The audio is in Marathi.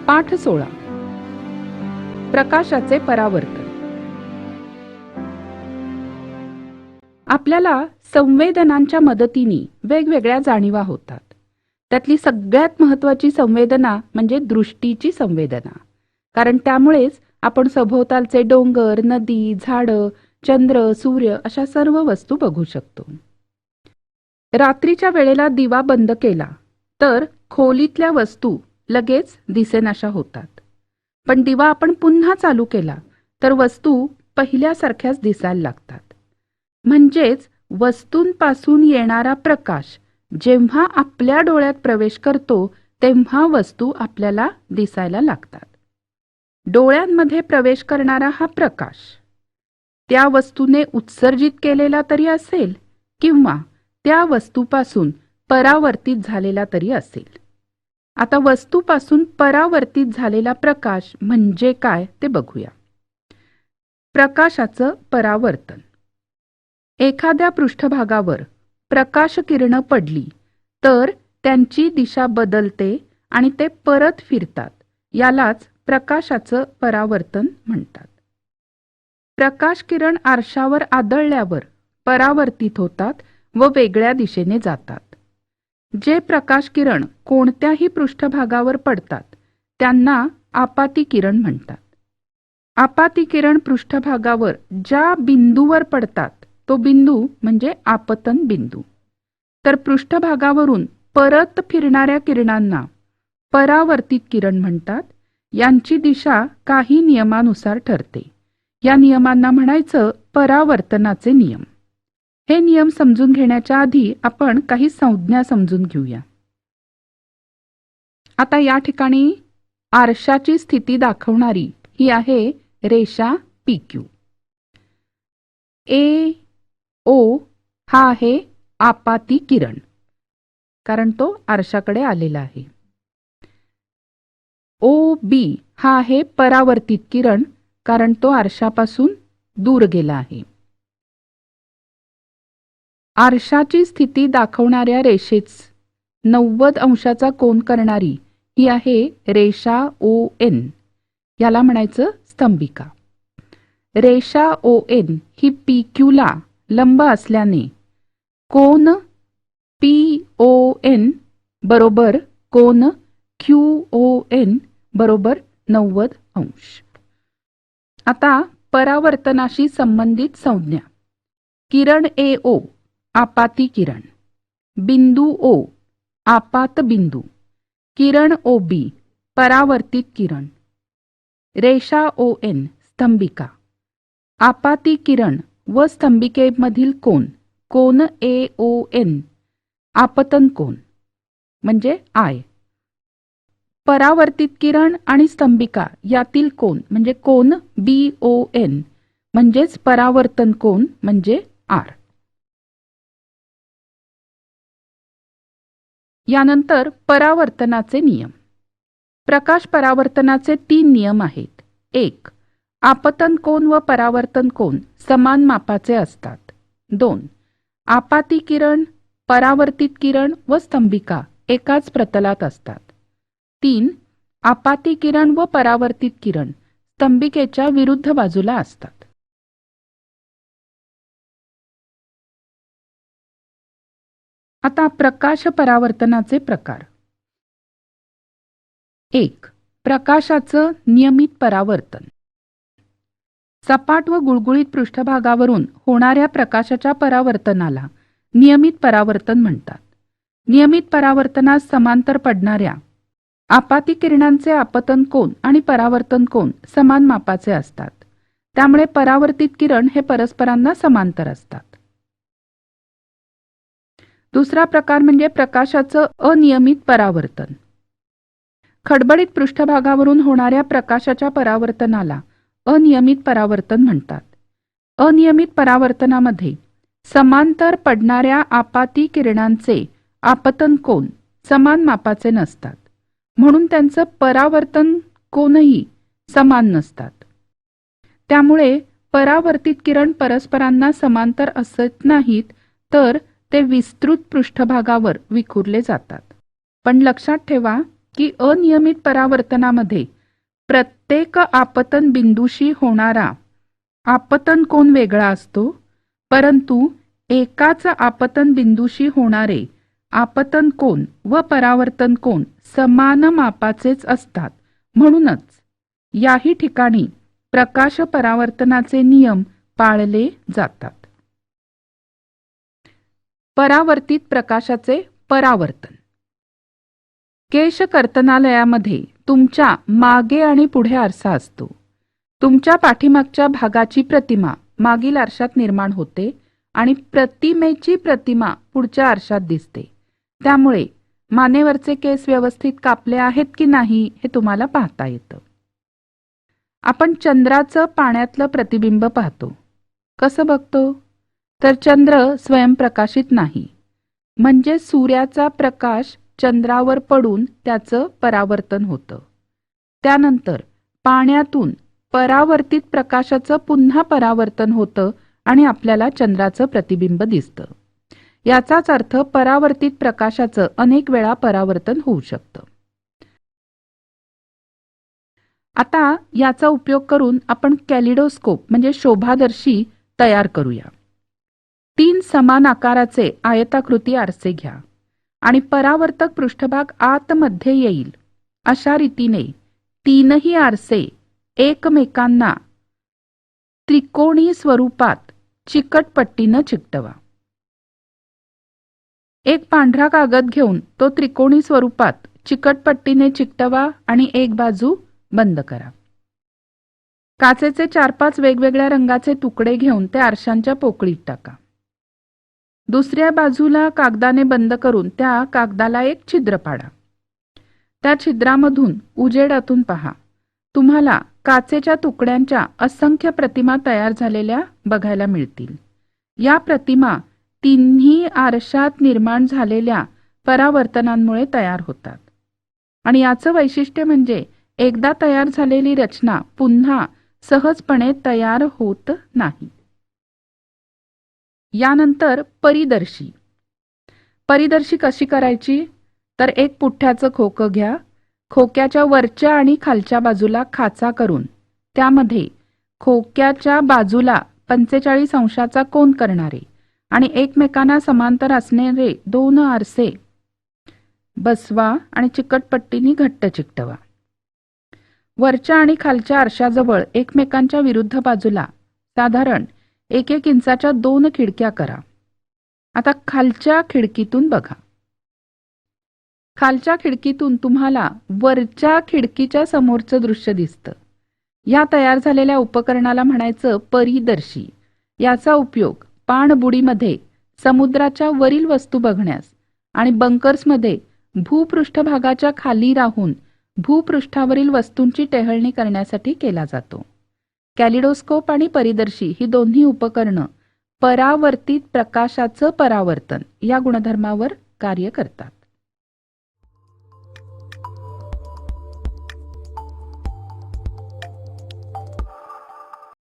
पाठ 16. प्रकाशाचे परावर्तन. आपल्याला संवेदनांच्या मदतीने वेगवेगळ्या जाणीवा होतात. त्यातली सगळ्यात महत्त्वाची संवेदना म्हणजे दृष्टीची संवेदना. कारण त्यामुळेच आपण सभोवतालचे डोंगर, नदी, झाडं, चंद्र, सूर्य अशा सर्व वस्तू बघू शकतो. रात्रीच्या वेळेला दिवा बंद केला तर खोलीतल्या वस्तू लगेच दिसेनाशा होतात. पण दिवा आपण पुन्हा चालू केला तर वस्तू पहिल्यासारख्याच दिसायला लागतात. म्हणजेच वस्तूंपासून येणारा प्रकाश जेव्हा आपल्या डोळ्यात प्रवेश करतो तेव्हा वस्तू आपल्याला दिसायला लागतात. डोळ्यांमध्ये प्रवेश करणारा हा प्रकाश त्या वस्तूने उत्सर्जित केलेला तरी असेल किंवा त्या वस्तूपासून परावर्तित झालेला तरी असेल. आता वस्तूपासून परावर्तित झालेला प्रकाश म्हणजे काय ते बघूया. प्रकाशाचं परावर्तन. एखाद्या पृष्ठभागावर प्रकाश किरणं पडली तर त्यांची दिशा बदलते आणि ते परत फिरतात. यालाच प्रकाशाचं परावर्तन म्हणतात. प्रकाश किरण आरशावर आदळल्यावर परावर्तित होतात व वेगळ्या दिशेने जातात. जे प्रकाश किरण कोणत्याही पृष्ठभागावर पडतात त्यांना आपाती किरण म्हणतात. आपाती किरण पृष्ठभागावर ज्या बिंदूवर पडतात तो बिंदू म्हणजे आपतन बिंदू. तर पृष्ठभागावरून परत फिरणाऱ्या किरणांना परावर्तित किरण म्हणतात. यांची दिशा काही नियमानुसार ठरते. या नियमांना म्हणायचं परावर्तनाचे नियम. हे नियम समजून घेण्याच्या आधी आपण काही संज्ञा समजून घेऊया. आता या ठिकाणी आरशाची स्थिती दाखवणारी ही आहे रेषा PQ. AO हा आहे आपाती किरण कारण तो आरशाकडे आलेला आहे. OB हा आहे परावर्तित किरण कारण तो आरशापासून दूर गेला आहे. आरशाची स्थिती दाखवणाऱ्या रेषेच 90 अंशाचा कोन करणारी ही आहे रेषा ON. याला म्हणायचं स्तंभिका. रेषा ON ही PQ ला लंब असल्याने कोन PON बरोबर कोन QON बरोबर 90 अंश. आता परावर्तनाशी संबंधित संज्ञा. किरण AO आपाती किरण, बिंदू O आपात बिंदू, किरण OB परावर्तित किरण, रेषा ON स्तंभिका. आपाती किरण व स्तंभिकेमधील कोन कोन AON आपतन कोन म्हणजे I. परावर्तित किरण आणि स्तंभिका यातील कोन म्हणजे कोन BON म्हणजेच परावर्तन कोन म्हणजे R. यानंतर परावर्तनाचे नियम. प्रकाश परावर्तनाचे 3 नियम आहेत. 1. आपतन कोन व परावर्तन कोन समान मापाचे असतात. 2. आपाती किरण, परावर्तित किरण व स्तंभिका एकाच प्रतलात असतात. 3. आपाती किरण व परावर्तित किरण स्तंभिकेच्या विरुद्ध बाजूला असतात. आता प्रकाश परावर्तनाचे प्रकार. 1. प्रकाशाचं नियमित परावर्तन. सपाट व गुळगुळीत पृष्ठभागावरून होणाऱ्या प्रकाशाच्या परावर्तनाला नियमित परावर्तन म्हणतात. नियमित परावर्तनास समांतर पडणाऱ्या आपाती किरणांचे आपतन कोन आणि परावर्तन कोन समान मापाचे असतात. त्यामुळे परावर्तित किरण हे परस्परांना समांतर असतात. दुसरा प्रकार म्हणजे प्रकाशाचं अनियमित परावर्तन. खडबडीत पृष्ठभागावरून होणाऱ्या प्रकाशाच्या परावर्तनाला अनियमित परावर्तन म्हणतात. अनियमित परावर्तनामध्ये समांतर पडणाऱ्या आपाती किरणांचे आपतन कोन समान मापाचे नसतात. म्हणून त्यांचं परावर्तन कोनही समान नसतात. त्यामुळे परावर्तित किरण परस्परांना समांतर असत नाहीत तर ते विस्तृत पृष्ठभागावर विखुरले जातात. पण लक्षात ठेवा की अनियमित परावर्तनामध्ये प्रत्येक आपतन बिंदूशी होणारा आपतन कोन वेगळा असतो, परंतु एकाच आपतन बिंदूशी होणारे आपतन कोन व परावर्तन कोन समान मापाचेच असतात. म्हणूनच याही ठिकाणी प्रकाश परावर्तनाचे नियम पाळले जातात. परावर्तित प्रकाशाचे परावर्तन. केश कर्तनालयामध्ये तुमच्या मागे आणि पुढे आरसा असतो. तुमच्या पाठीमागच्या भागाची प्रतिमा मागील आरशात निर्माण होते आणि प्रतिमेची प्रतिमा पुढच्या आरशात दिसते. त्यामुळे मानेवरचे केस व्यवस्थित कापले आहेत की नाही हे तुम्हाला पाहता येतं. आपण चंद्राचं पाण्यातलं प्रतिबिंब पाहतो. कसं बघतो? तर चंद्र स्वयंप्रकाशित नाही, म्हणजे सूर्याचा प्रकाश चंद्रावर पडून त्याचं परावर्तन होतं. त्यानंतर पाण्यातून परावर्तित प्रकाशाचं पुन्हा परावर्तन होतं आणि आपल्याला चंद्राचं प्रतिबिंब दिसतं. याचाच अर्थ परावर्तित प्रकाशाचं अनेक वेळा परावर्तन होऊ शकतं. आता याचा उपयोग करून आपण कॅलिडोस्कोप म्हणजे शोभादर्शी तयार करूया. 3 समान आकाराचे आयताकृती आरसे घ्या आणि परावर्तक पृष्ठभाग आतमध्ये येईल अशा रीतीने 3ही आरसे एकमेकांना त्रिकोणी स्वरूपात चिकट पट्टीनं चिकटवा. एक पांढरा कागद घेऊन तो त्रिकोणी स्वरूपात चिकट पट्टीने चिकटवा आणि एक बाजू बंद करा. काचेचे 4-5 वेगवेगळ्या रंगाचे तुकडे घेऊन ते आरशांच्या पोकळीत टाका. दुसऱ्या बाजूला कागदाने बंद करून त्या कागदाला एक छिद्र पाडा. त्या छिद्रामधून उजेडातून पहा. तुम्हाला काचेच्या तुकड्यांच्या असंख्य प्रतिमा तयार झालेल्या बघायला मिळतील. या प्रतिमा तिन्ही आरशात निर्माण झालेल्या परावर्तनांमुळे तयार होतात आणि याचं वैशिष्ट्य म्हणजे एकदा तयार झालेली रचना पुन्हा सहजपणे तयार होत नाही. यानंतर परिदर्शी. परिदर्शी कशी करायची? तर एक पुठ्ठ्याचं खोकं घ्या. खोक्याच्या वरच्या आणि खालच्या बाजूला खाचा करून त्यामध्ये खोक्याच्या बाजूला 45 अंशाचा कोन करणारे आणि एकमेकांना समांतर असणारे 2 आरसे बसवा आणि चिकटपट्टीने घट्ट चिकटवा. वरच्या आणि खालच्या आरशाजवळ एकमेकांच्या विरुद्ध बाजूला साधारण 1-1 इंचाच्या 2 खिडक्या करा. आता खालच्या खिडकीतून बघा. खालच्या खिडकीतून तुम्हाला वरच्या खिडकीच्या समोरचं दृश्य दिसतं. या तयार झालेल्या उपकरणाला म्हणायचं परिदर्शी. याचा उपयोग पाणबुडीमध्ये समुद्राच्या वरील वस्तू बघण्यास आणि बंकर्समध्ये भूपृष्ठभागाच्या खाली राहून भूपृष्ठावरील वस्तूंची टेहळणी करण्यासाठी केला जातो. कॅलिडोस्कोप आणि परिदर्शी ही दोन्ही उपकरणं परावर्तित प्रकाशाचं परावर्तन या गुणधर्मावर कार्य करतात.